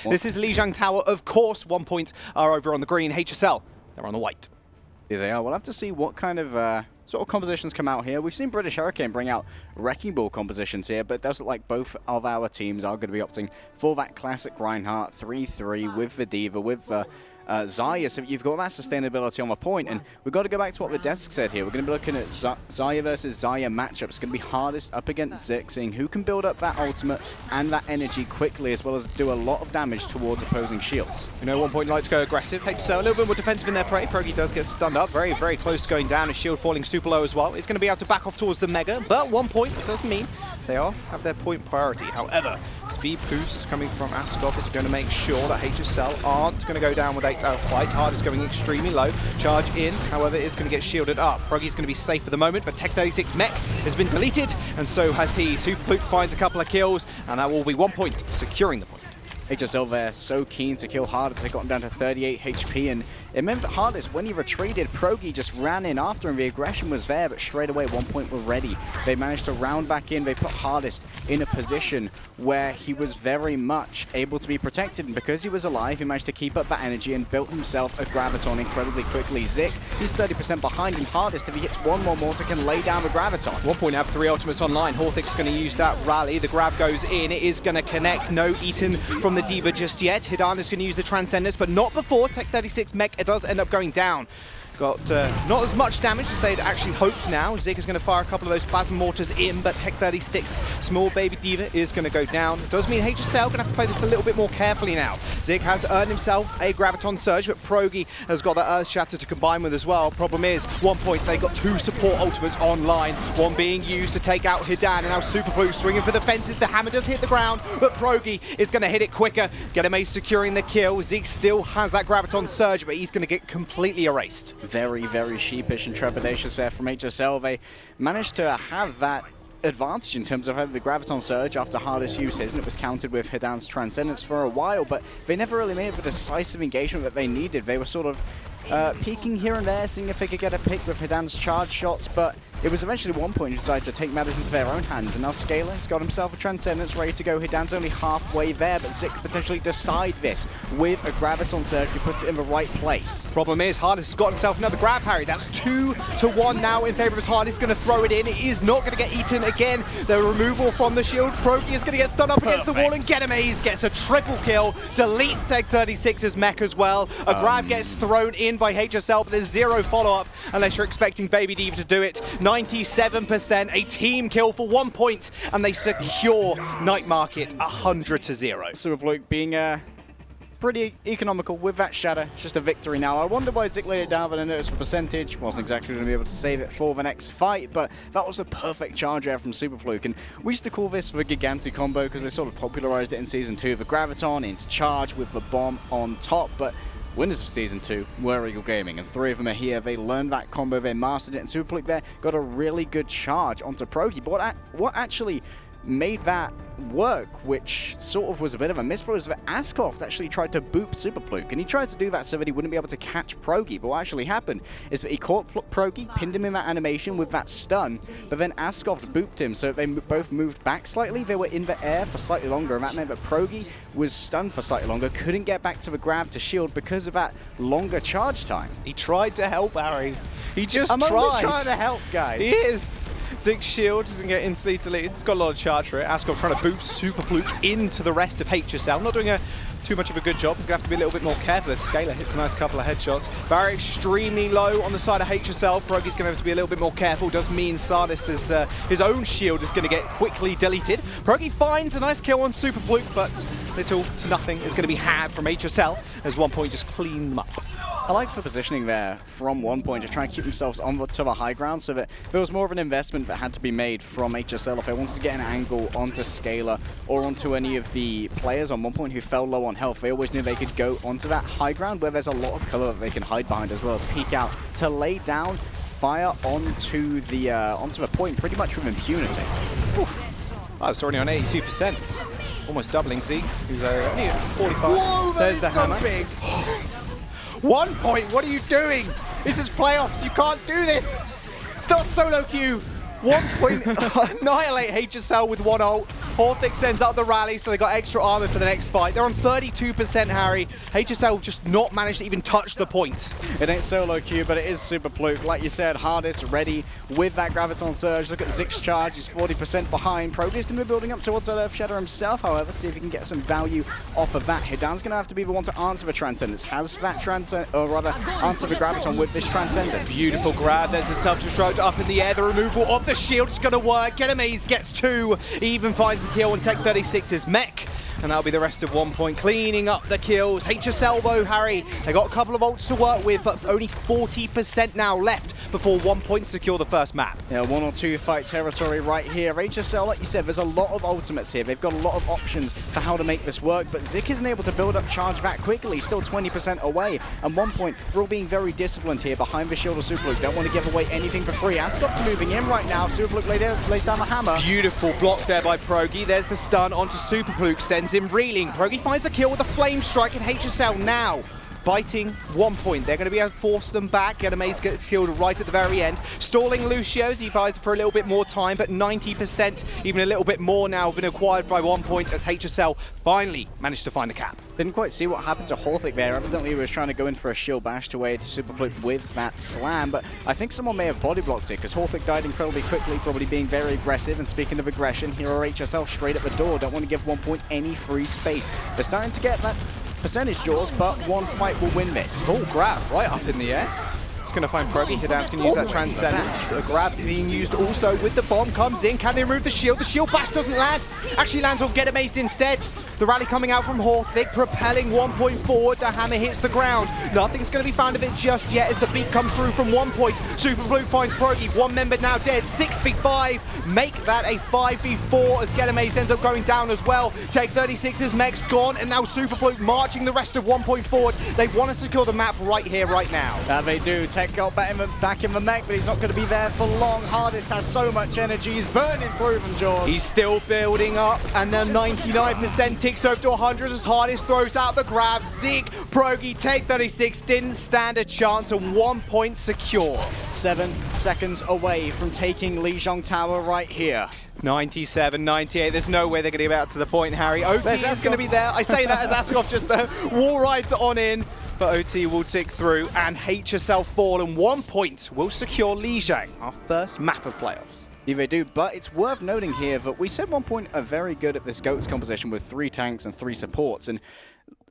This is Lijiang Tower, of course. 1Point are over on the green. HSL, they're on the white. Here they are. We'll have to see what kind of sort of compositions come out here. We've seen British Hurricane bring out Wrecking Ball compositions here, but it does look like both of our teams are going to be opting for that classic Reinhardt 3-3 with the Diva, with Xayah, so you've got that sustainability on the point, and we've got to go back to what the desk said here. We're going to be looking at Xayah versus Xayah matchup. It's going to be hardest up against Zik, seeing who can build up that ultimate and that energy quickly, as well as do a lot of damage towards opposing shields. You know, 1Point like to go aggressive. HSL a little bit more defensive in their prey. Progi does get stunned up. Very, very close to going down. His shield falling super low as well. He's going to be able to back off towards the Mega, but 1Point, it does mean they have their point priority. However, speed boost coming from Askov is going to make sure that HSL aren't going to go down with 8-out fight. Hard is going extremely low. Charge in, however, is going to get shielded up. Progi's going to be safe for the moment, but Tech36 mech has been deleted, and so has he. Superpoop finds a couple of kills, and that will be 1Point securing the point. HSL there, so keen to kill Hardest. They got him down to 38 HP, and it meant that Hardest, when he retreated, Progi just ran in after him. The aggression was there, but straight away 1Point were ready. They managed to round back in. They put Hardest in a position where he was very much able to be protected, and because he was alive, he managed to keep up that energy and built himself a Graviton incredibly quickly. Zik, he's 30% behind him. Hardest, if he hits one more mortar, can lay down the Graviton. 1Point have 3 ultimates online. Horthic's going to use that rally. The grab goes in. It is going to connect. No Eaton from the Diva just yet. Hidana's going to use the Transcendence, but not before Tech36 mech. It does end up going down. Got not as much damage as they'd actually hoped now. Zik is going to fire a couple of those Plasma Mortars in, but Tech36, small baby Diva, is going to go down. It does mean HSL going to have to play this a little bit more carefully now. Zik has earned himself a Graviton Surge, but Progi has got that Earth Shatter to combine with as well. Problem is, 1Point, they got 2 support ultimates online. One being used to take out Hidan, and now Superblue swinging for the fences. The hammer does hit the ground, but Progi is going to hit it quicker. Getamaze securing the kill. Zik still has that Graviton Surge, but he's going to get completely erased. Very, very sheepish and trepidatious there from HSL. They managed to have that advantage in terms of having the Graviton Surge after Hardest used his, and it was countered with Hidan's Transcendence for a while, but they never really made the decisive engagement that they needed. They were sort of peeking here and there, seeing if they could get a pick with Hidan's charge shots, but it was eventually 1Point who decided to take matters into their own hands, and now Scalar's got himself a Transcendence ready to go. Hidan's only halfway there, but Zik could potentially decide this with a Graviton Surge who puts it in the right place. Problem is, Hardest has got himself another grab parry. That's 2-1 now in favor of his Hardest. Going to throw it in. It is not going to get eaten again. The removal from the shield. Progi is going to get stunned up against the wall, and Getamaze gets a triple kill. Deletes Tech36's mech as well. A grab gets thrown in by HSL, but there's 0 follow-up unless you're expecting Baby Diva to do it. 97%, a team kill for 1Point, and they secure Night Market 100-0. Superblue being pretty economical with that shatter. It's just a victory now. I wonder why Zik laid it down, but I noticed the percentage. Wasn't exactly going to be able to save it for the next fight, but that was a perfect charge out from Superfluke. And we used to call this the Giganti combo because they sort of popularized it in Season 2. The Graviton into charge with the bomb on top, but winners of Season 2 were Eagle Gaming, and 3 of them are here. They learned that combo, they mastered it, and Superfluke there got a really good charge onto Progi. But what actually made that work, which sort of was a bit of a miss, was that Askov actually tried to boop Superfluke, and he tried to do that so that he wouldn't be able to catch Progi. But what actually happened is that he caught Progi, pinned him in that animation with that stun, but then Askov booped him, so they both moved back slightly. They were in the air for slightly longer, and that meant that Progi was stunned for slightly longer, couldn't get back to the grab to shield because of that longer charge time. He tried to help Harry. He just I'm tried. only trying to help, guys. He is. Zig's shield doesn't get instantly deleted. It's got a lot of charge for it. Askov trying to boot Superfluke into the rest of HSL. Not doing too much of a good job. He's going to have to be a little bit more careful as Scalar hits a nice couple of headshots. Barry extremely low on the side of HSL. Progi's going to have to be a little bit more careful. Does mean Sardis is, his own shield is going to get quickly deleted. Progi finds a nice kill on Superfluke, but little to nothing is going to be had from HSL as 1Point just clean them up. I like the positioning there from 1Point to try and keep themselves on to the high ground, so that there was more of an investment that had to be made from HSL if they wanted to get an angle onto Scalar or onto any of the players on 1Point who fell low on health. They always knew they could go onto that high ground where there's a lot of cover that they can hide behind, as well as peek out to lay down fire onto the point pretty much with impunity. Oh, it's already on 82%. Almost doubling Zeke, who's only at 45. Whoa, that is so big! 1Point, what are you doing? This is playoffs, you can't do this! Start solo queue! 1Point annihilate HSL with 1 ult. Horthix sends out the rally, so they got extra armor for the next fight. They're on 32%, Harry. HSL just not managed to even touch the point. It ain't solo queue, but it is Super Fluke. Like you said, hardest, ready with that Graviton Surge. Look at Zig's charge, he's 40% behind. Progi's going to be building up towards that Earth Shadow himself, however, see if he can get some value off of that. Hidan's going to have to be the one to answer for Transcendence. Has that answer the Graviton with this Transcendence. Beautiful grab, there's the self-destruct up in the air. The removal of the shield is going to work. Getamaze gets 2, he even finds the kill on Tech36's mech. And that'll be the rest of 1Point cleaning up the kills. HSL though, Harry, they got a couple of ults to work with, but only 40% now left before 1Point secure the first map. Yeah, 1 or 2 fight territory right here. HSL, like you said, there's a lot of ultimates here. They've got a lot of options for how to make this work, but Zik isn't able to build up charge that quickly. Still 20% away. And 1Point, they're all being very disciplined here behind the shield of Super Fluke. Don't want to give away anything for free. Ascop's moving in right now. Super Fluke lays down the hammer. Beautiful block there by Progi. There's the stun onto Super Fluke, sends him reeling. Progi finds the kill with a flame strike, and HSL now biting 1Point. They're going to be able to force them back. Getamaze gets killed right at the very end. Stalling Lucio's, he buys for a little bit more time, but 90%, even a little bit more now, have been acquired by 1Point as HSL finally managed to find the cap. Didn't quite see what happened to Horthix there. Evidently he was trying to go in for a shield bash to aid Super Fluke with that slam, but I think someone may have body blocked it because Horthix died incredibly quickly, probably being very aggressive. And speaking of aggression, here are HSL straight at the door. Don't want to give 1Point any free space. They're starting to get that percentage jaws, but one fight will win this. Oh, grab right up in the air. He's going to find Progi. Hidan's going to use that Transcendence. A grab being used also with the bomb. Comes in. Can they remove the shield? The shield bash doesn't land. Actually lands on Getamaze instead. The rally coming out from Horthix, propelling 1Point forward. The hammer hits the ground. Nothing's going to be found of it just yet as the beat comes through from 1Point. Super Fluke finds Progi. One member now dead. 6v5. Make that a 5v4 as Getamaze ends up going down as well. Tech36's mech's gone, and now Super Fluke marching the rest of 1Point forward. They want to secure the map right here, right now. They do. TechGirl back in the mech, but he's not going to be there for long. Hardest has so much energy. He's burning through from jaws. He's still building up, and then 99% ticks over to 100 as Hardest throws out the grab. Zig, Progi, Tech36 didn't stand a chance, and 1Point secure. 7 seconds away from taking Lijiang Tower right here. 97, 98, there's no way they're going to get out to the point, Harry. OT is going to be there. I say that as Ascov just wall rides on in. But OT will tick through, and HSL fall, and 1Point will secure Lijiang, our first map of playoffs. Yeah, they do, but it's worth noting here that we said 1Point are very good at this GOATS composition with 3 tanks and 3 supports, and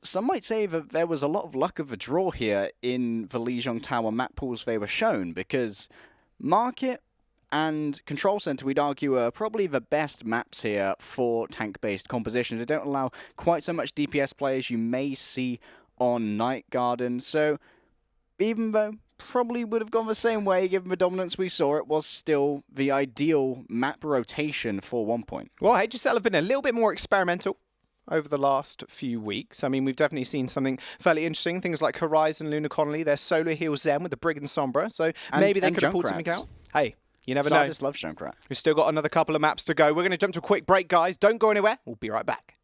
some might say that there was a lot of luck of a draw here in the Lijiang Tower map pools they were shown, because Market and Control Center, we'd argue, are probably the best maps here for tank-based composition. They don't allow quite so much DPS players you may see on Night Garden, so even though probably would have gone the same way given the dominance we saw, it was still the ideal map rotation for 1Point. Well, HSL have been a little bit more experimental over the last few weeks. I mean, we've definitely seen something fairly interesting, things like Horizon, Luna Connolly, their solo heal Zen with the Brigand Sombra, so maybe they could have pulled something out. Hey, you never know. I just love Junkrat. We've still got another couple of maps to go. We're going to jump to a quick break, guys. Don't go anywhere. We'll be right back.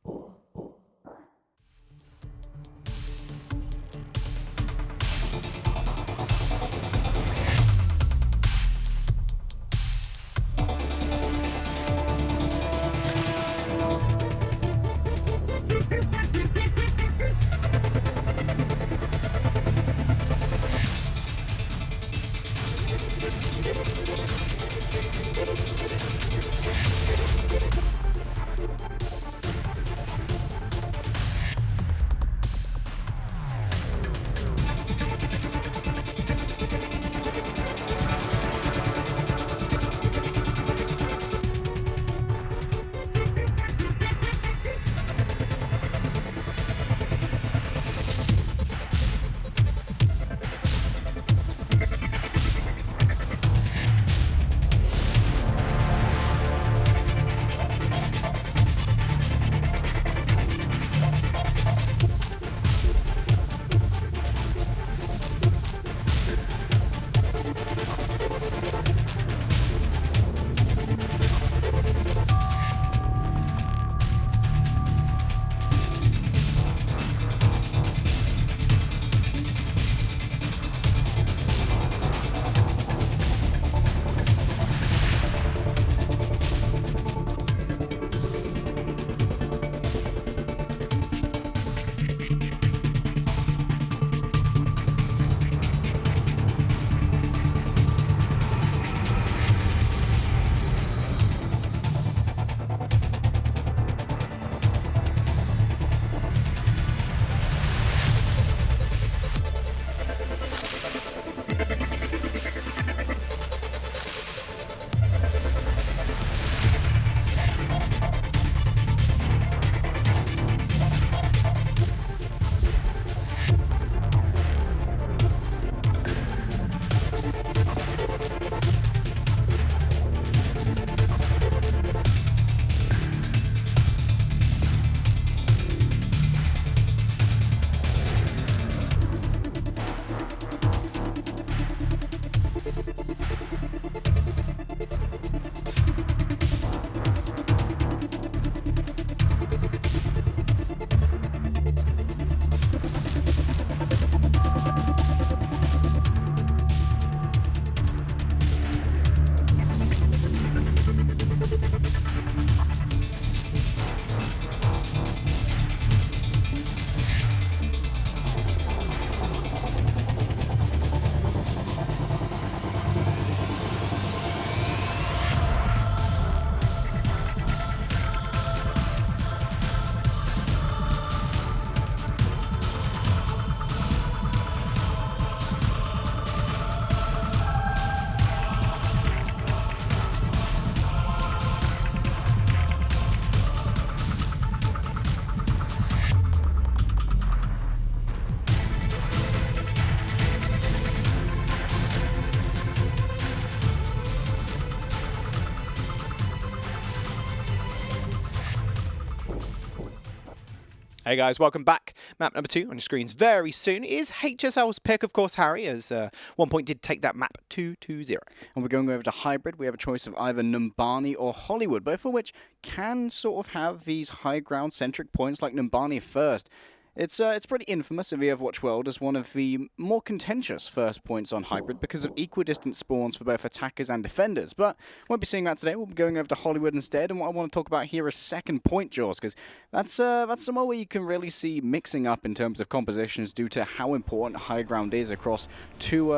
Hey guys, welcome back. Map number 2 on your screens very soon is HSL's pick, of course, Harry, as One.PoinT did take that map 2-0. And we're going over to Hybrid. We have a choice of either Numbani or Hollywood, both of which can sort of have these high ground-centric points like Numbani first. It's pretty infamous in the Overwatch world as one of the more contentious first points on Hybrid because of equidistant spawns for both attackers and defenders. But we won't be seeing that today. We'll be going over to Hollywood instead. And what I want to talk about here is second point jaws, because that's somewhere where you can really see mixing up in terms of compositions due to how important high ground is across two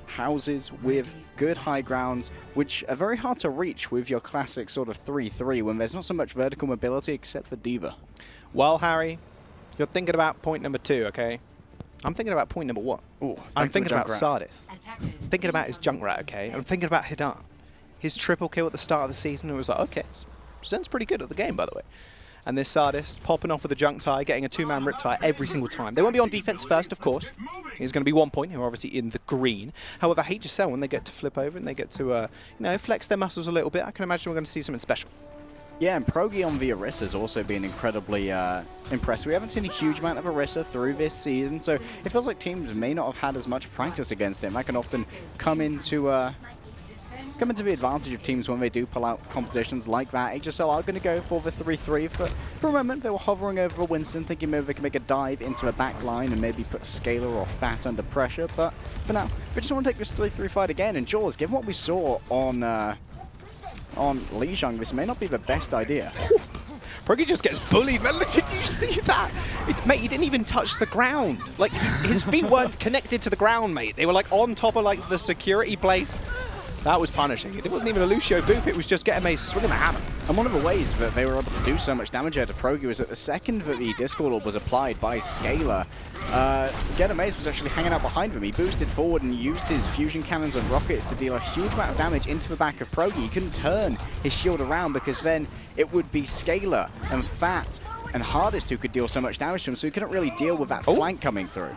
houses with good high grounds, which are very hard to reach with your classic sort of 3-3 when there's not so much vertical mobility except for D.Va. Well, Harry, you're thinking about point number 2, okay? I'm thinking about point number 1. Ooh, I'm thinking about Sardis. Thinking about his Junkrat, okay? I'm thinking about Hidan. His triple kill at the start of the season, it was like, okay, Zen's pretty good at the game, by the way. And this Sardis popping off with a junk tie, getting a 2-man rip tie every single time. They won't be on defense first, of course. He's going to be 1Point, who are obviously in the green. However, HSL, when they get to flip over and they get to, you know, flex their muscles a little bit, I can imagine we're going to see something special. Yeah, and Progi on the Orisa has also been incredibly impressive. We haven't seen a huge amount of Orisa through this season, so it feels like teams may not have had as much practice against him. That can often come into the advantage of teams when they do pull out compositions like that. HSL are going to go for the 3-3. For a moment, they were hovering over Winston, thinking maybe they can make a dive into a back line and maybe put Scalar or Fat under pressure. But for now, we just want to take this 3-3 fight again. And Jaws, given what we saw on Lijiang, this may not be the best idea. Progi just gets bullied, man. Did you see that? Mate, he didn't even touch the ground. Like, his feet weren't connected to the ground, mate. They were, like, on top of, like, the security place. That was punishing. It wasn't even a Lucio boop, it was just Getame swinging the hammer. And one of the ways that they were able to do so much damage here to Progi was that the second that the Discord Orb was applied by Scalar, Getame was actually hanging out behind him. He boosted forward and used his fusion cannons and rockets to deal a huge amount of damage into the back of Progi. He couldn't turn his shield around because then it would be Scalar and Fat and Hardest who could deal so much damage to him, so he couldn't really deal with that flank coming through.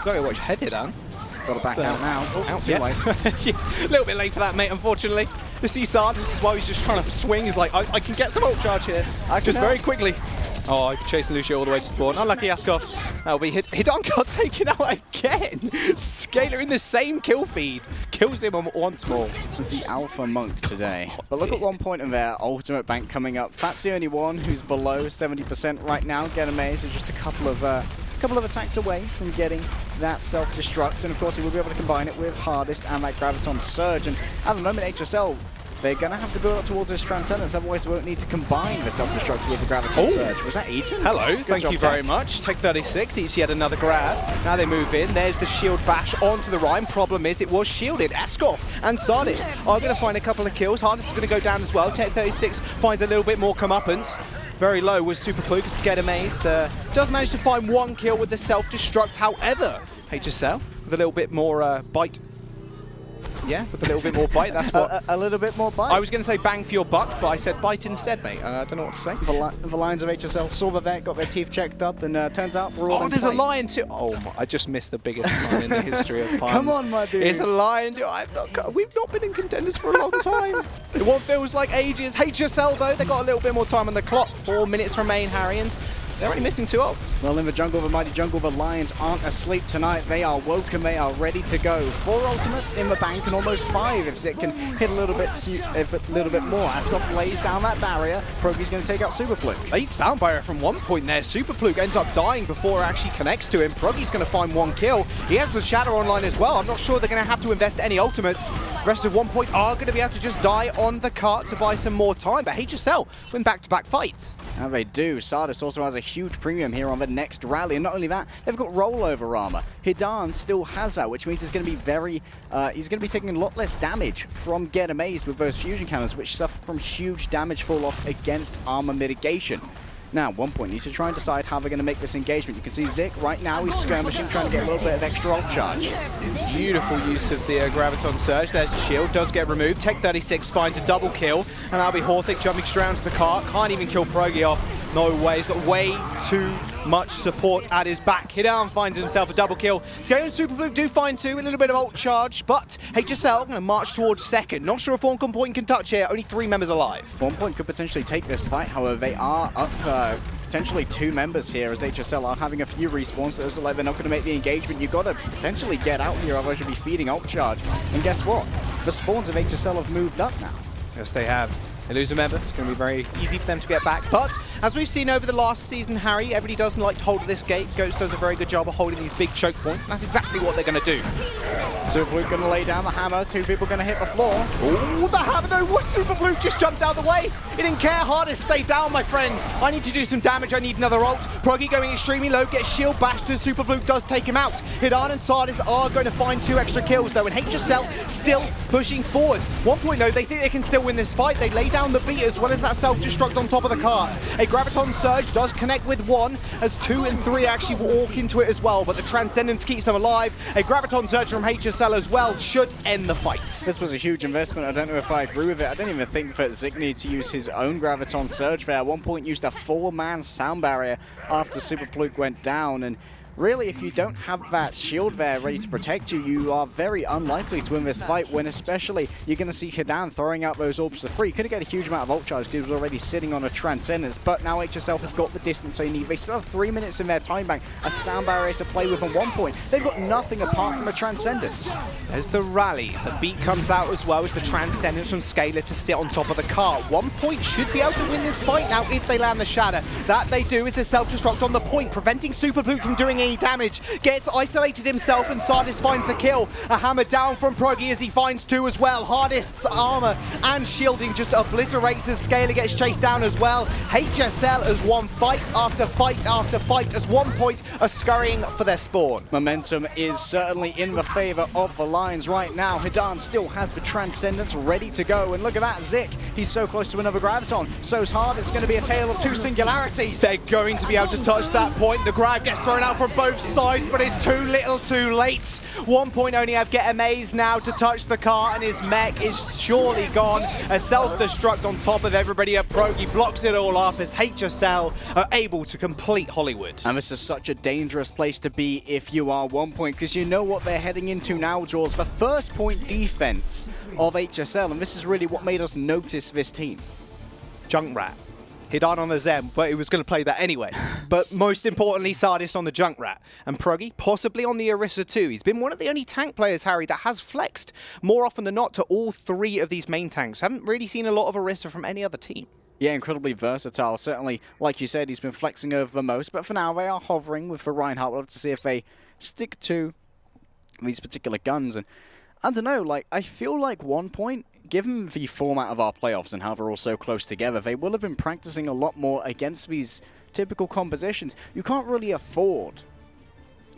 Gotta watch headed on. Got to back out now. Oh, out too late. Yeah, a little bit late for that, mate, unfortunately. The C-Sard, this is why he's just trying to swing. He's like, I can get some ult charge here. Just very quickly. Oh, chasing Lucio all the way to spawn. Unlucky Askov. That'll be Hidan got taken out again. Scalar in the same kill feed. Kills him once more. The Alpha Monk today. But look at 1Point in their ultimate bank coming up. Fat's the only one who's below 70% right now. Getame is just a couple of attacks away from getting that self-destruct, and of course he will be able to combine it with Hardest and that Graviton Surge. And at the moment, HSL, they're going to have to build up towards this Transcendence, otherwise they won't need to combine the self-destruct with the Graviton Surge. Was that Eaton? Hello, thank you very much. Tech 36 eats yet another grab. Now they move in, there's the shield bash onto the Rhyme. Problem is, it was shielded. Askov and Sardis are going to find a couple of kills. Hardest is going to go down as well. Tech 36 finds a little bit more comeuppance. Very low was Super Plug, Get Amazed. Does manage to find 1 kill with the self-destruct. However, HSL with a little bit more bite. Yeah, with a little bit more bite, that's what... a little bit more bite? I was going to say bang for your buck, but I said bite instead, mate. I don't know what to say. The Lions of HSL saw the vet, got their teeth checked up, and turns out we're all in there's place. A lion too. Oh, my, I just missed the biggest line in the history of puns. Come on, my dude. It's a lion. We've not been in Contenders for a long time. What feels like ages. HSL, though, they got a little bit more time on the clock. 4 minutes remain, Harry, and they're only missing 2 ults. Well, in the jungle, the mighty jungle, the Lions aren't asleep tonight. They are woken, they are ready to go. 4 ultimates in the bank and almost 5 if Zik can hit a little bit more. Askov lays down that barrier. Progi's going to take out Super Plug. Late sound barrier from 1Point there. Super Plug ends up dying before it actually connects to him. Progi's going to find 1 kill. He has the Shadow online as well. I'm not sure they're going to have to invest any ultimates. The rest of 1Point are going to be able to just die on the cart to buy some more time. But HSL win back-to-back fights. Now they do. Sardis also has a huge premium here on the next rally, and not only that, they've got rollover armor. Hidan still has that, which means he's going to be he's going to be taking a lot less damage from Get Amazed with those fusion cannons, which suffer from huge damage fall off against armor mitigation. Now, 1Point needs to try and decide how they're going to make this engagement. You can see Zik right now, he's skirmishing, trying to get a little bit of extra ult charge. Beautiful use of the Graviton Surge. There's the shield, does get removed. Tech 36 finds a double kill, and that'll be Horthic jumping straight onto the cart. Can't even kill Progi off. No way, he's got way too much support at his back. Hidan finds himself a double kill. Scalar and Super Blue do find 2, a little bit of ult charge, but HSL going to march towards second. Not sure if One.PoinT can touch here, only 3 members alive. 1Point could potentially take this fight, however, they are up potentially 2 members here, as HSL are having a few respawns, so it looks like they're not going to make the engagement. You've got to potentially get out here, otherwise you'll be feeding ult charge. And guess what? The spawns of HSL have moved up now. Yes, they have. They lose a member. It's going to be very easy for them to get back. But as we've seen over the last season, Harry, everybody doesn't like to hold this gate. Ghost does a very good job of holding these big choke points, and that's exactly what they're going to do. Superblue going to lay down the hammer. 2 people going to hit the floor. Oh, the hammer! No, what? Superblue just jumped out of the way. He didn't care. Hardest, stay down, my friends. I need to do some damage. I need another ult. Proggy going extremely low, gets shield bashed as Superblue does take him out. Hidan and Sardis are going to find 2 extra kills, though, and HSL still pushing forward. 1.0, they think they can still win this fight. They lay down the beat as well as that self-destruct on top of the cart. A Graviton Surge does connect with 1, as 2 and 3 actually walk into it as well, but the Transcendence keeps them alive. A Graviton Surge from HSL as well should end the fight. This was a huge investment. I don't know if I agree with it. I don't even think that Zik needs to use his own Graviton Surge there. At one point used a 4-man sound barrier after Superblue went down, and really, if you don't have that shield there ready to protect you, you are very unlikely to win this fight, when especially you're going to see Hidan throwing out those orbs for free. Could have got a huge amount of ult charge. Dude was already sitting on a Transcendence, but now HSL have got the distance they need. They still have 3 minutes in their time bank, a sound barrier to play with on 1 point. They've got nothing apart from a Transcendence. There's the rally. The beat comes out as well as the Transcendence from Scalar to sit on top of the cart. 1 point should be able to win this fight now if they land the Shatter. That they do is the self-destruct on the point, preventing Superblue from doing any damage. Gets isolated himself and Sardis finds the kill. A hammer down from Proggy as he finds 2 as well. Hardest's armor and shielding just obliterates as Scalar gets chased down as well. HSL has won fight after fight after fight as 1 point are scurrying for their spawn. Momentum is certainly in the favor of the Lions right now. Hidan still has the Transcendence ready to go, and look at that, Zik. He's so close to another Graviton. So's hard, it's going to be a tale of 2 singularities. They're going to be able to touch that point. The grab gets thrown out from both sides, but it's too little too late. 1 point only have Get Amazed now to touch the car, and his mech is surely gone. A self-destruct on top of everybody at Proggy blocks it all up as HSL are able to complete Hollywood. And this is such a dangerous place to be if you are 1 point, because you know what they're heading into now, Jaws. The first point defense of HSL, and this is really what made us notice this team. Junkrat. Hidan on the Zem, but he was going to play that anyway. But most importantly, Sardis on the Junkrat. And Proggy possibly on the Orisa too. He's been one of the only tank players, Harry, that has flexed more often than not to all 3 of these main tanks. Haven't really seen a lot of Orisa from any other team. Yeah, incredibly versatile. Certainly, like you said, he's been flexing over the most. But for now, they are hovering with the Reinhardt. We'll have to see if they stick to these particular guns. And I don't know, like, I feel like 1 point, given the format of our playoffs and how they're all so close together, they will have been practicing a lot more against these typical compositions. You can't really afford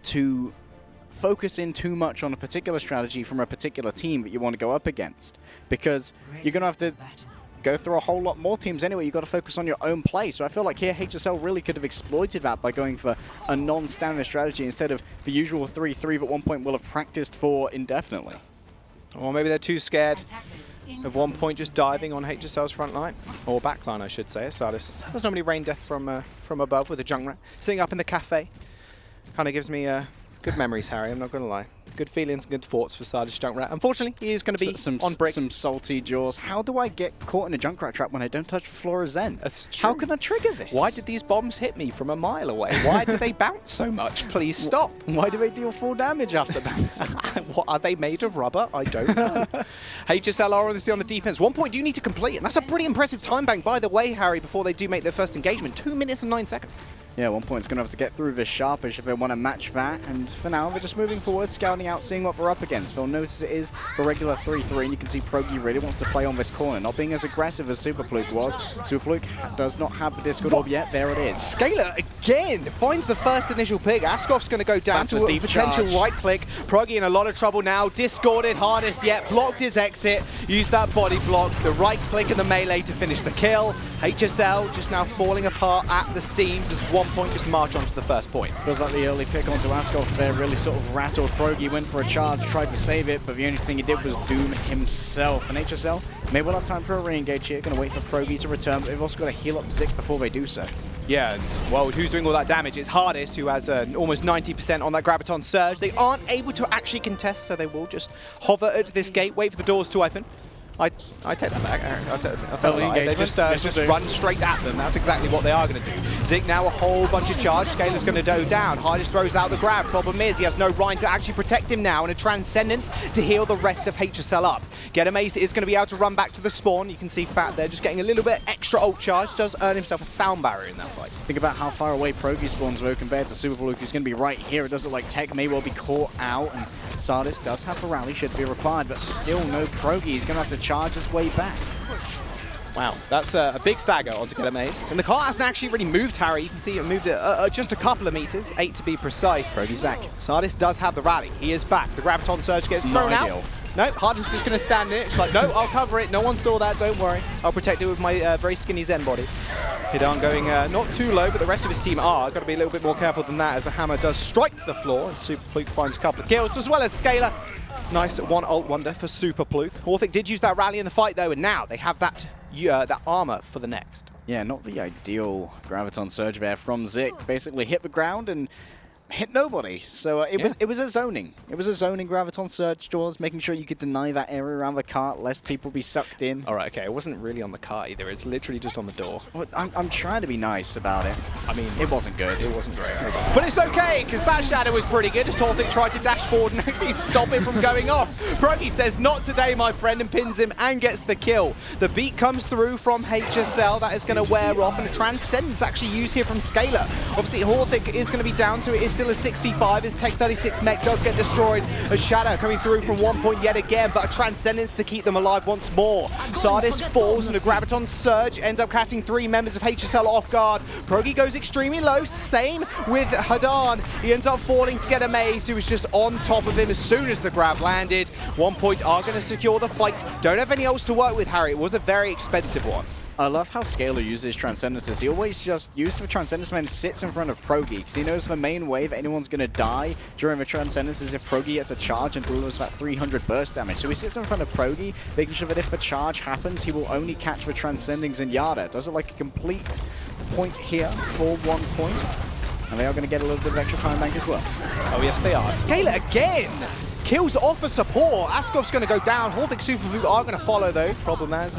to focus in too much on a particular strategy from a particular team that you want to go up against, because you're going to have to go through a whole lot more teams anyway. You've got to focus on your own play. So I feel like here HSL really could have exploited that by going for a non-standard strategy instead of the usual 3-3 that 1 point will have practiced for indefinitely. Or maybe they're too scared of 1 point just diving on HSL's front line, or back line, I should say. Sardis does normally rain death from above with a Junkrat. Sitting up in the cafe kind of gives me good memories, Harry, I'm not going to lie. Good feelings, good thoughts for Sardis Junkrat. Unfortunately, he is going to be on break. Some salty Jaws. How do I get caught in a Junkrat trap when I don't touch the floor of Zen? How can I trigger this? Why did these bombs hit me from a mile away? Why do they bounce so much? Please stop. Why do they deal full damage after bouncing? What, are they made of rubber? I don't know. HSL are obviously on the defense. 1 point do you need to complete, and that's a pretty impressive time bank, by the way, Harry, before they do make their first engagement. 2 minutes and 9 seconds. Yeah, 1 point's going to have to get through this Sharpish if they want to match that, and for now, they're just moving forward, scouting out, seeing what they're up against. They'll notice it is the regular 3-3, and you can see Proggy really wants to play on this corner, not being as aggressive as Superblue was. Superblue does not have the Discord orb yet. There it is. Scalar again finds the first initial pick. Askov's going to go down That's to a deep potential charge. right click. Proggy in a lot of trouble now. Discorded hardest yet. Blocked his exit. Used that body block. The right click and the melee to finish the kill. HSL just now falling apart at the seams as 1 point just march onto the first point. Feels like the early pick onto Askov there really sort of rattled Proggy. Went for a charge, tried to save it, but the only thing he did was doom himself. And HSL may well have time for a re-engage here. Going to wait for Proggy to return, but they've also got to heal up Zik before they do so. Yeah, and, well, who's doing all that damage? It's Hardest, who has almost 90% on that Graviton Surge. They aren't able to actually contest, so they will just hover at this gate, wait for the doors to open. I take that back, Aaron. I'll tell the you. They engagement. just run straight at them. That's exactly what they are going to do. Zik now a whole bunch of charge. Scalar's going to go down. Hardest throws out the grab. Problem is he has no Ryan to actually protect him now, and a Transcendence to heal the rest of HSL up. Get Amazed is going to be able to run back to the spawn. You can see Fat there just getting a little bit extra ult charge. Does earn himself a sound barrier in that fight. Think about how far away Progi spawns were compared to Super Pollitt, who's going to be right here. It does look like Tech may well be caught out, and Sardis does have the rally, should be required, but still no Progi. He's going to have to charge his way back. Wow, that's a big stagger onto Get Amazed. And the car hasn't actually really moved, Harry. You can see it moved it just a couple of meters, 8 to be precise. Progi's back. Sardis does have the rally. He is back. The Graviton Surge gets thrown out. No, Hardin's just going to stand in it. It's like, no, I'll cover it. No one saw that, don't worry. I'll protect it with my very skinny Zen body. Hidan going not too low, but the rest of his team are. Got to be a little bit more careful than that as the hammer does strike the floor. And Super Pluke finds a couple of kills, as well as Scalar. Nice one ult wonder for Super Pluke. Orthic did use that rally in the fight, though, and now they have that armor for the next. Yeah, not the ideal Graviton Surge there from Zik. Basically hit the ground and hit nobody. So it was a zoning. It was a zoning Graviton Surge, Jaws, making sure you could deny that area around the cart, lest people be sucked in. All right, okay. It wasn't really on the cart either. It's literally just on the door. Well, I'm trying to be nice about it. I mean, it wasn't good. It wasn't great. But it's okay, because that shadow was pretty good. This whole thing tried to dashboard and actually stop it from going off. Progi says, not today, my friend, and pins him and gets the kill. The beat comes through from HSL. That is going to wear off, and a Transcendence actually used here from Scalar. Obviously, Horthic is going to be down to it. It's still a 6v5. His Tech 36 mech does get destroyed. A shadow coming through from One.PoinT yet again, but a Transcendence to keep them alive once more. Sardis falls, and a Graviton Surge ends up catching 3 members of HSL off guard. Progi goes extremely low. Same with Hidan. He ends up falling to Get Amazed, who was just on top of him as soon as the grab landed. One.PoinT are going to secure the fight. Don't have any ults to work with, Harry. It was a very expensive one. I love how Scalar uses Transcendences. He always just uses the Transcendence and sits in front of Progi, because he knows the main way that anyone's going to die during the Transcendence is if Progi gets a charge and delivers that 300 burst damage. So he sits in front of Progi, making sure that if the charge happens, he will only catch the Transcendings and Yada. Does it like a complete point here for One.PoinT. And they are going to get a little bit of extra time bank as well. Oh, yes, they are. Scalar again! Kills off a support. Askov's going to go down. Horthic Super Boot are going to follow, though. Problem is,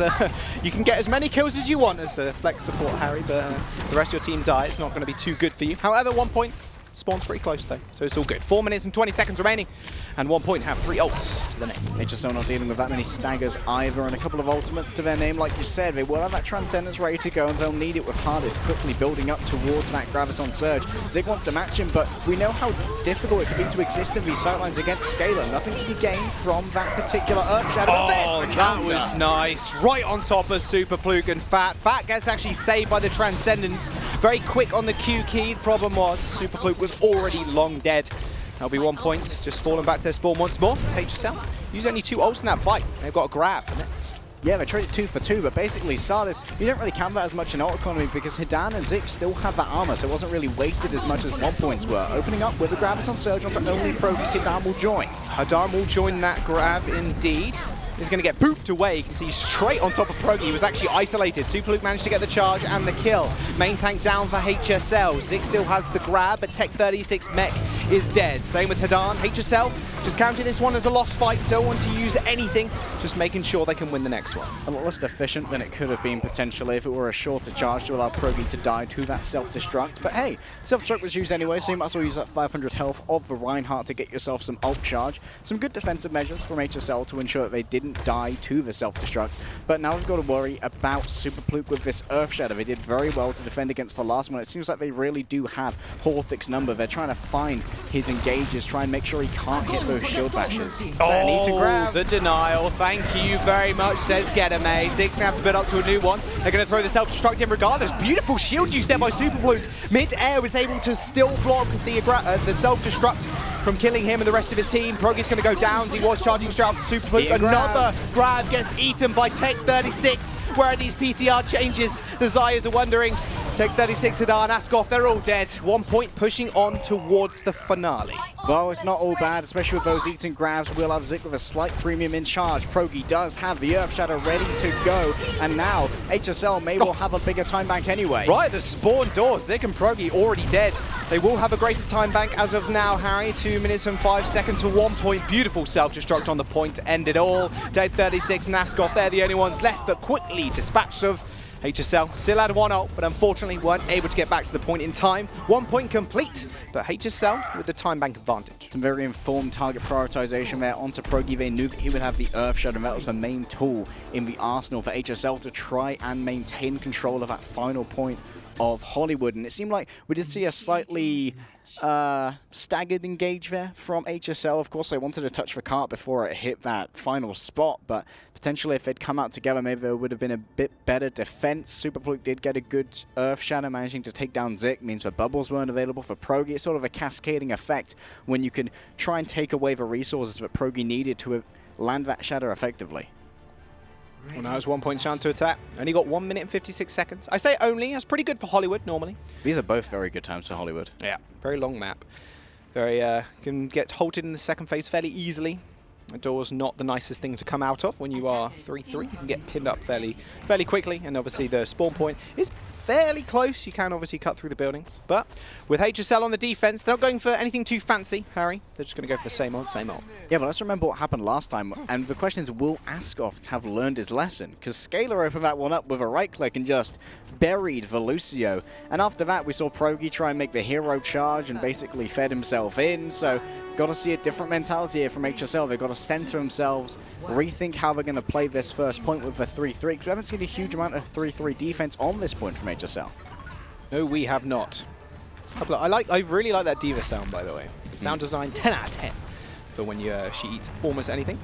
you can get as many kills as you want as the flex support, Harry, but the rest of your team die. It's not going to be too good for you. However, One.PoinT spawns pretty close, though, so it's all good. 4 minutes and 20 seconds remaining, and One.PoinT have 3 ults to the name. HSL not dealing with that many staggers either, and a couple of ultimates to their name, like you said. They will have that Transcendence ready to go, and they'll need it with Hardest quickly building up towards that Graviton Surge. Zik wants to match him, but we know how difficult it can be to exist in these sightlines against Scalar. Nothing to be gained from that particular Earth Shadow. Oh, that was nice. Right on top of Super Pluke and Fat. Fat gets actually saved by the Transcendence. Very quick on the Q key. The problem was Super Pluke was already long dead. That'll be One.PoinT, just falling back to their spawn once more. It's HSL. Use only 2 ults in that fight. They've got a grab. Yeah, they traded 2 for 2, but basically Sardis, you don't really count that as much in ult economy because Hidan and Zik still have that armor, so it wasn't really wasted as much as One.PoinT's were. Opening up with a Graviton Surge onto only Progi, Hidan will join. Hidan will join that grab indeed. Is going to get booped away. You can see straight on top of Progi. He was actually isolated. Super Luke managed to get the charge and the kill. Main tank down for HSL. Zik still has the grab, but Tech 36 mech is dead. Same with Hidan. HSL just counting this one as a lost fight. Don't want to use anything. Just making sure they can win the next one. A lot less efficient than it could have been potentially if it were a shorter charge to allow Progi to die to that self-destruct. But hey, self-destruct was used anyway, so you might as well use that 500 health of the Reinhardt to get yourself some ult charge. Some good defensive measures from HSL to ensure that they didn't die to the self-destruct. But now we've got to worry about Super Pluke with this Earth Shadow. They did very well to defend against the last one. It seems like they really do have Horthic's number. They're trying to find his engages, try and make sure he can't hit those shield bashes. Oh, need to grab. The denial. Thank you very much, says Get Amazed. Zig's going to have to build up to a new one. They're going to throw the self-destruct in regardless. Beautiful shield use there by Super Pluke. Mid-air was able to still block the self-destruct from killing him and the rest of his team. Progi's going to go down. He was charging straight up to Super Pluke. Another grab gets eaten by Tech 36. Where are these PTR changes? The Zayas are wondering. Tech36, Hadar, and Askoff, they're all dead. 1 point pushing on towards the finale. Well, it's not all bad, especially with those Eaton grabs. We'll have Zik with a slight premium in charge. Progi does have the Earth Shadow ready to go, and now HSL may well have a bigger time bank anyway. Right, the spawn door, Zik and Progi already dead. They will have a greater time bank as of now, Harry. 2 minutes and 5 seconds to 1 point. Beautiful self-destruct on the point to end it all. Tech36 and Askoff, they're the only ones left, but quickly dispatched of HSL. Still had 1 ult, but unfortunately weren't able to get back to the point in time. 1 point complete, but HSL with the time bank advantage. Some very informed target prioritization there onto Progi. They knew that he would have the Earth Shadow, and that was the main tool in the arsenal for HSL to try and maintain control of that final point of Hollywood. And it seemed like we did see a slightly staggered engage there from HSL. Of course, they wanted to touch the cart before it hit that final spot, but potentially if they'd come out together, maybe there would have been a bit better defense. Superpluke did get a good Earth Shadow, managing to take down Zik. Means the bubbles weren't available for Progi. It's sort of a cascading effect when you can try and take away the resources that Progi needed to land that Shadow effectively. Well, now it's 1 point chance to attack. Only got 1 minute and 56 seconds. I say only, that's pretty good for Hollywood normally. These are both very good times for Hollywood. Yeah, very long map. Very, can get halted in the second phase fairly easily. The door's not the nicest thing to come out of when you are 3-3. You can get pinned up fairly quickly, and obviously the spawn point is fairly close. You can obviously cut through the buildings, but with HSL on the defense, they're not going for anything too fancy, Harry. They're just going to go for the same old, same old. Yeah, but let's remember what happened last time, and the question is, will Askoff have learned his lesson? Because Scalar opened that one up with a right click and just buried the Lucio, and after that we saw Progi try and make the hero charge and basically fed himself in, so got to see a different mentality here from HSL. They've got to center themselves, rethink how they're going to play this first point with the 3-3, because we haven't seen a huge amount of 3-3 defense on this point from HSL. No, we have not. I really like that Diva sound, by the way. Sound design 10 out of 10 for when she eats almost anything.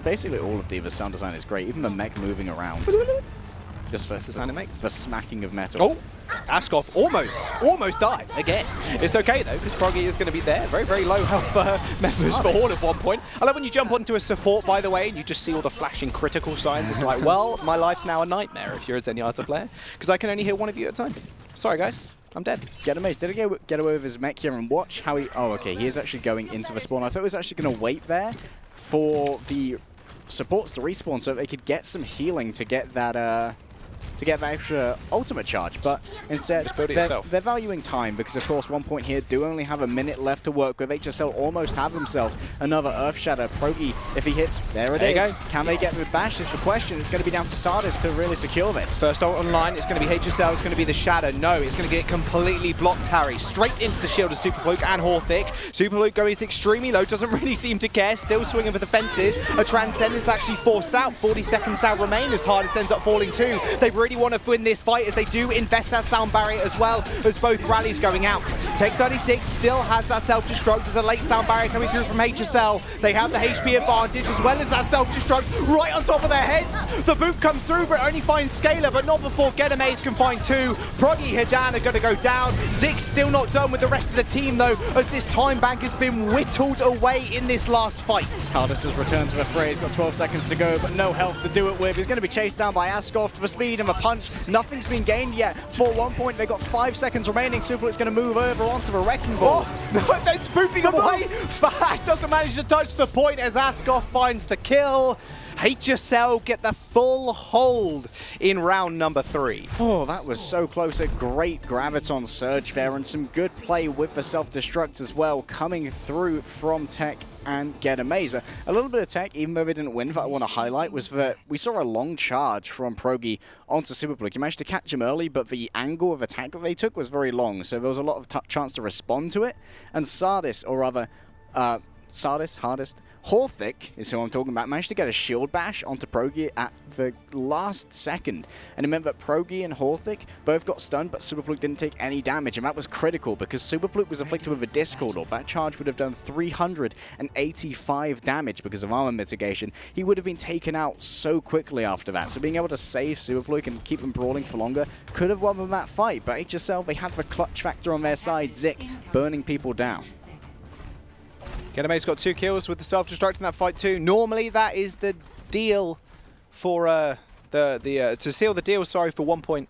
Basically all of Diva's sound design is great, even the mech moving around. Just for the sound it makes. The smacking of metal. Oh! Askoff almost died again. It's okay though, because Progi is going to be there. Very, very low health members for Holt at 1 point. I love when you jump onto a support, by the way, and you just see all the flashing critical signs. It's like, well, my life's now a nightmare if you're a Zenyatta player, because I can only hit one of you at a time. Sorry guys, I'm dead. Get amazed. Did he get away with his mech here and watch how he... Oh, okay, he is actually going into the spawn. I thought he was actually going to wait there for the supports to respawn so they could get some healing to get that... extra ultimate charge, but instead they're valuing time because, of course, 1 point here do only have a minute left to work with. HSL almost have themselves another Earth Shadow. Progi, if he hits, there it is. Can they get the bash is the question. It's going to be down to Sardis to really secure this. First ult online, it's going to be HSL, it's going to be the Shadow. No, it's going to get completely blocked, Harry. Straight into the shield of Superpluke and Horthic. Superpluke going extremely low, doesn't really seem to care, still swinging for the fences. A Transcendence actually forced out, 40 seconds out remain as Hardest ends up falling too. They really want to win this fight as they do invest that sound barrier as well as both rallies going out. Tech36 still has that self-destruct. There's a late sound barrier coming through from HSL. They have the HP advantage as well as that self-destruct right on top of their heads. The boot comes through but only finds Scalar, but not before Gedamaze can find two. Progi, Hidan are going to go down. Zik's still not done with the rest of the team though, as this time bank has been whittled away in this last fight. Hardest has returned to the fray. He's got 12 seconds to go, but no health to do it with. He's going to be chased down by Askoff for the speed and the punch. Nothing's been gained yet. For 1 point, they've got 5 seconds remaining. Superpluke's going to move over onto the Wrecking Ball. Oh, no, they're booping away. Fat doesn't manage to touch the point as Askoff finds the kill. HSL get the full hold in round number 3. Oh, that was so close. A great Graviton surge there and some good play with the self-destruct as well coming through from Tech and Gedamaze. But a little bit of Tech, even though they didn't win, that I want to highlight was that we saw a long charge from Progi onto Superpluke. He managed to catch him early, but the angle of attack that they took was very long, so there was a lot of chance to respond to it. And Sardis, or rather, Hardest, Horthic is who I'm talking about, managed to get a shield bash onto Progi at the last second. And it meant that Progi and Horthic both got stunned, but Superpluke didn't take any damage. And that was critical because Superpluke was afflicted with a Discord orb. That charge would have done 385 damage because of armor mitigation. He would have been taken out so quickly after that. So being able to save Superpluke and keep them brawling for longer could have won them that fight. But HSL, they had the clutch factor on their side. Zik burning people down. Gedamaze got 2 kills with the self-destruct in that fight too. Normally that is the deal for to seal the deal, sorry, for 1 point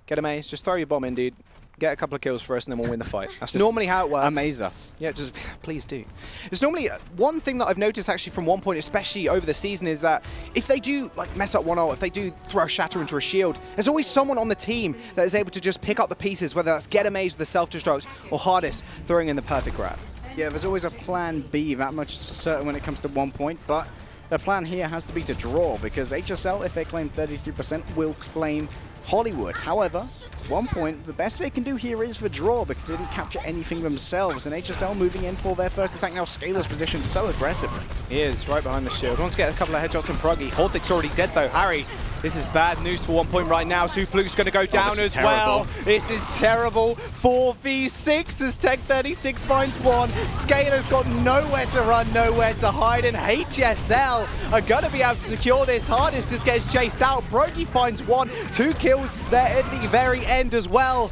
get a maze, just throw your bomb in, dude. Get a couple of kills for us, and then we'll win the fight. That's normally how it works. Amaze us. Yeah, just please do. It's normally one thing that I've noticed actually from One.PoinT, especially over the season, is that if they do like mess up 1-0, if they do throw a shatter into a shield, there's always someone on the team that is able to just pick up the pieces, whether that's get amaze with the self-destruct or Hardest throwing in the perfect grab. Yeah, there's always a plan B, that much is for certain when it comes to One.PoinT, but the plan here has to be to draw, because HSL, if they claim 33%, will claim Hollywood. However, One.PoinT, the best they can do here is the draw, because they didn't capture anything themselves, and HSL moving in for their first attack. Now Scalar's positioned so aggressively. He is right behind the shield. Wants to get a couple of headshots from Pruggy. Holt's already dead though. Harry, this is bad news for One.PoinT right now. Supluke's going to go down as well. This is terrible. 4v6 as Tech36 finds one. Scalar's got nowhere to run, nowhere to hide, and HSL are going to be able to secure this. Hardest just gets chased out. Pruggy finds one. 2 kills there at the very end as well.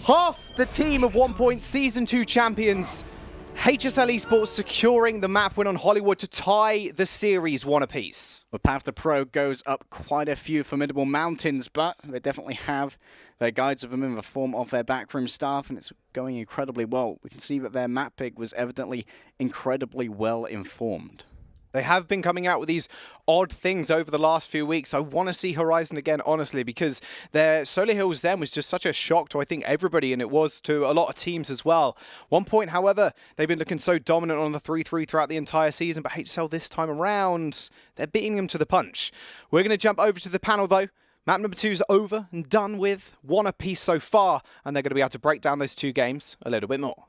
Half the team of One.PoinT Season 2 champions. HSL Esports securing the map win on Hollywood to tie the series one apiece. The path to pro goes up quite a few formidable mountains, but they definitely have their guides of them in the form of their backroom staff, and it's going incredibly well. We can see that their map pick was evidently incredibly well informed. They have been coming out with these odd things over the last few weeks. I want to see Horizon again, honestly, because their Solar Hills then was just such a shock to, I think, everybody, and it was to a lot of teams as well. One.PoinT, however, they've been looking so dominant on the 3-3 throughout the entire season, but HSL this time around, they're beating them to the punch. We're going to jump over to the panel, though. Map number 2 is over and done with, one apiece so far, and they're going to be able to break down those 2 games a little bit more.